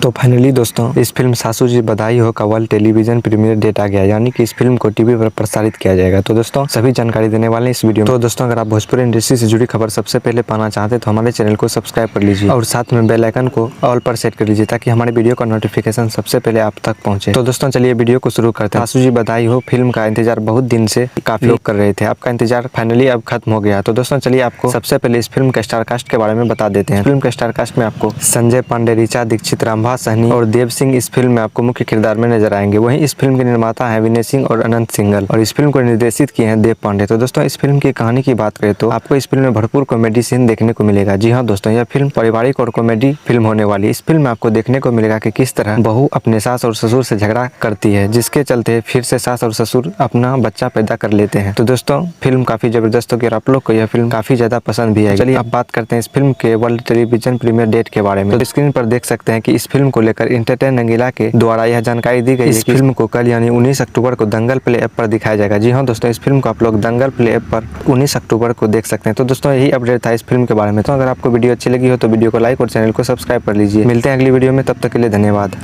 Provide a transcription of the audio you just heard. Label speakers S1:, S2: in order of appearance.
S1: तो फाइनली दोस्तों इस फिल्म सासू जी बधाई हो का वर्ल्ड टेलीविजन प्रीमियर डेट आ गया, यानी कि इस फिल्म को टीवी पर प्रसारित किया जाएगा। तो दोस्तों सभी जानकारी देने वाले हैं इस वीडियो में। तो दोस्तों अगर आप भोजपुरी इंडस्ट्री से जुड़ी खबर सबसे पहले पाना चाहते तो हमारे चैनल को सब्सक्राइब कर लीजिए और साथ में बेल आइकन को ऑल पर सेट कर लीजिए ताकि हमारे वीडियो का नोटिफिकेशन सबसे पहले आप तक पहुंचे। तो दोस्तों चलिए वीडियो को शुरू करते हैं। सासू जी बधाई हो फिल्म का इंतजार बहुत दिन से काफी लोग कर रहे थे, आपका इंतजार फाइनली अब खत्म हो गया। तो दोस्तों चलिए आपको सबसे पहले इस फिल्म के स्टार कास्ट के बारे में बता देते हैं। फिल्म के स्टार कास्ट में आपको संजय पांडे, ऋचा दीक्षित, रंभा सहनी और देव सिंह इस फिल्म में आपको मुख्य किरदार में नजर आएंगे। वहीं इस फिल्म के निर्माता हैं विनय सिंह और अनंत सिंघल और इस फिल्म को निर्देशित किए हैं देव पांडे। तो दोस्तों इस फिल्म की कहानी की बात करें तो आपको इस फिल्म में भरपूर कॉमेडी सीन देखने को मिलेगा। जी हाँ दोस्तों, यह फिल्म पारिवारिक और कॉमेडी फिल्म होने वाली। इस फिल्म में आपको देखने को मिलेगा कि किस तरह बहू अपने सास और ससुर से झगड़ा करती है, जिसके चलते फिर से सास और ससुर अपना बच्चा पैदा कर लेते हैं। तो दोस्तों फिल्म काफी जबरदस्त होगी और आप लोग को यह फिल्म काफी ज्यादा पसंद भी है। चलिए अब बात करते हैं इस फिल्म के वर्ल्ड टेलीविजन प्रीमियर डेट के बारे में। तो स्क्रीन पर देख सकते हैं कि इस फिल्म को लेकर एंटरटेन रंगीला के द्वारा यह जानकारी दी गई है। इस फिल्म को कल यानी 19 अक्टूबर को दंगल प्ले ऐप पर दिखाया जाएगा। जी हाँ दोस्तों, इस फिल्म को आप लोग दंगल प्ले ऐप पर 19 अक्टूबर को देख सकते हैं। तो दोस्तों यही अपडेट था इस फिल्म के बारे में। तो अगर आपको वीडियो अच्छी लगी हो तो वीडियो को लाइक और चैनल को सब्सक्राइब कर लीजिए। मिलते हैं अगली वीडियो में, तब तक के लिए धन्यवाद।